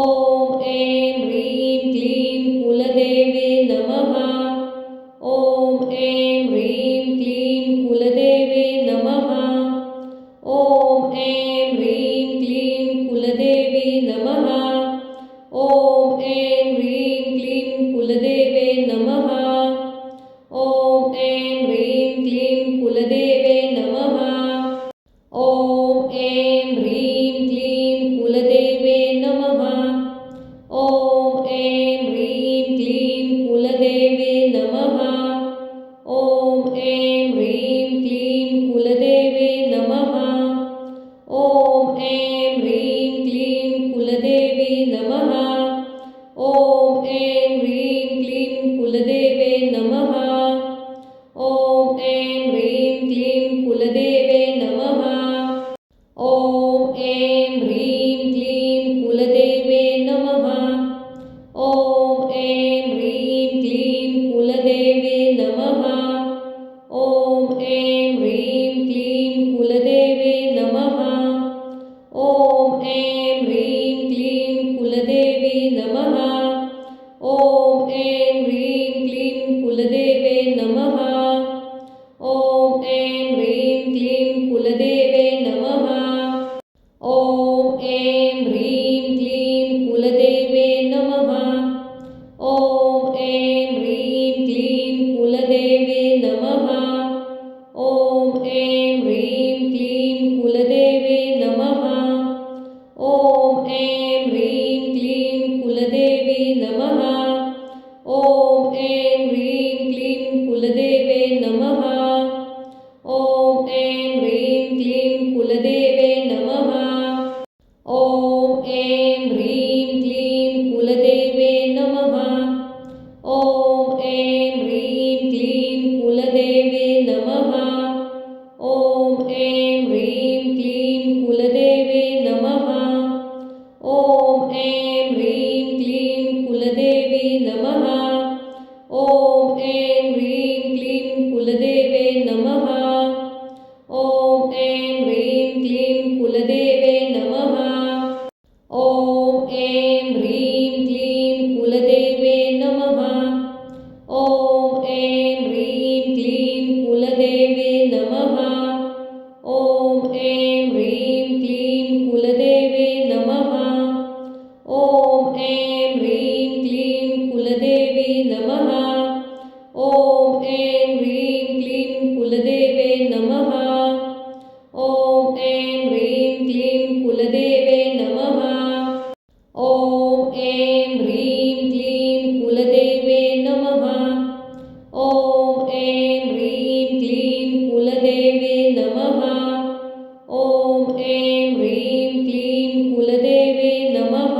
ॐ ऐं ह्रीं क्लीं कुलदेवे नमः। ॐ ऐं ह्रीं क्लीं कुलदेवी नमः। ॐ ऐं ह्रीं क्लीं कुलदेवे नमः। ॐ ऐं ह्रीं क्लीं कुलदेवे नमः। ॐ ऐं ह्रीं क्लीं कुलदेवे नमः। ॐ ऐं ह्रीं क्लीं कुलदेवे नमः। ॐ ऐं ह्रीं क्लीं कुलदेवे नमः। ॐ ऐं ह्रीं क्लीं कुलदेवी नमः। ॐ ऐं ह्रीं क्लीं कुलदेवे नमः। ॐ ऐं ह्रीं क्लीं कुलदेवे नमः। ॐ ऐं ह्रीं क्लीं कुलदेवे नमः। ॐ ऐं ह्रीं क्लीं कुलदेवे नमः। ॐ ऐं ह्रीं क्लीं कुलदेवे नमः। ॐ ऐं ह्रीं क्लीं कुलदेवी नमः। ॐ ऐं ह्रीं क्लीं कुलदेवे नमः। ॐ ऐं ह्रीं क्लीं कुलदेवे नमः। ॐ ऐं ह्रीं क्लीं कुलदेवे नमः। ॐ ऐं ह्रीं क्लीं कुलदेवे नमः। ॐ ऐं ह्रीं क्लीं कुलदेवे नमः। ॐ ऐं ह्रीं क्लीं कुलदेवी नमः। ॐ ऐं ह्रीं क्लीं कुलदेवे नमः। ॐ ऐं ह्रीं क्लीं कुलदेवे नमः। ॐ ऐं ह्रीं क्लीं कुलदेवे नमः। ॐ ऐं ह्रीं क्लीं कुलदेवे नमः। ॐ ऐं ह्रीं क्लीं कुलदेवे नमः। ॐ ऐं ह्रीं क्लीं कुलदेवी नमः। ॐ ऐं ह्रीं क्लीं कुलदेवे नमः। ॐ ऐं ह्रीं क्लीं कुलदेवे नमः। ॐ ऐं ह्रीं क्लीं कुलदेवे नमः। ॐ ऐं ह्रीं क्लीं कुलदेवे नमः। ॐ ऐं ह्रीं क्लीं कुलदेवे नमः। ॐ ऐं ह्रीं क्लीं कुलदेवी नमः। ॐ ऐं ह्रीं क्लीं कुलदेवे नमः। ॐ ऐं ह्रीं क्लीं कुलदेवे नमः। ॐ ऐं ह्रीं क्लीं कुलदेवे नमः। ॐ ऐं ह्रीं क्लीं कुलदेवे नमः। ॐ ऐं ह्रीं क्लीं कुलदेवे नमः।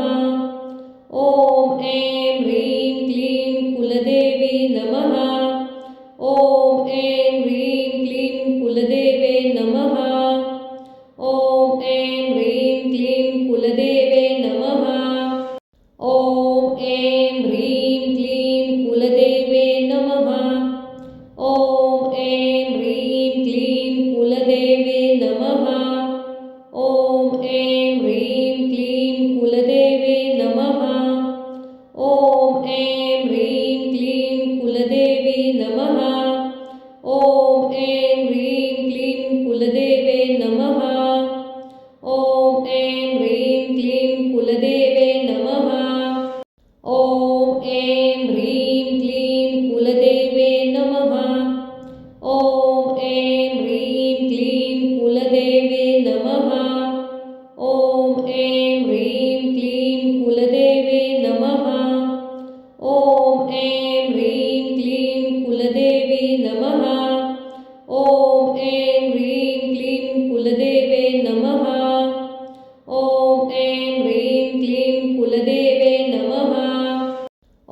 ॐ ऐं ह्रीं क्लीं कुलदेवी नमः। ॐ ऐं ह्रीं क्लीं कुलदेवे नमः। ॐ ऐं ह्रीं क्लीं कुलदेवे नमः। ॐ ऐं ह्रीं क्लीं कुलदेवे नमः। ॐ ऐं ह्रीं क्लीं कुलदेवे नमः। ॐ ऐं ह्रीं क्लीं कुलदेवे नमः। ॐ ऐं ह्रीं क्लीं कुलदेवी नमः। ॐ ऐं ह्रीं क्लीं कुलदेवे नमः। ॐ ऐं ह्रीं क्लीं कुलदेवे नमः। ॐ ऐं ह्रीं क्लीं कुलदेवे नमः। ॐ ऐं ह्रीं क्लीं कुलदेवे नमः। ॐ ऐं ह्रीं क्लीं कुलदेवे नमः। ॐ ऐं ह्रीं क्लीं कुलदेवी नमः। ॐ ऐं ह्रीं क्लीं कुलदेवे नमः। ॐ ऐं ह्रीं क्लीं कुलदेवे नमः।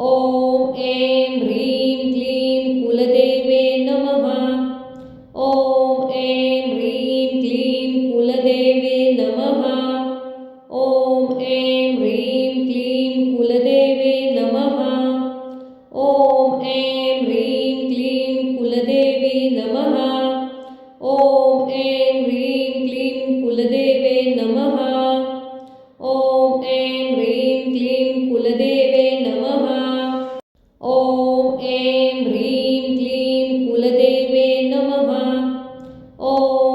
ॐ ऐं ह्रीं क्लीं कुलदेवे नमः। ॐ ऐं ह्रीं क्लीं कुलदेवे नमः। ॐ ऐं ह्रीं क्लीं कुलदेवे नमः। ॐ ऐं ह्रीं क्लीं कुलदेवी नमः। ॐ ऐं ह्रीं क्लीं कुलदेवे नमः। ॐ ऐं ह्रीं क्लीं कुलदेवे नमः। ॐ ऐं ह्रीं क्लीं कुलदेवे नमः। ॐ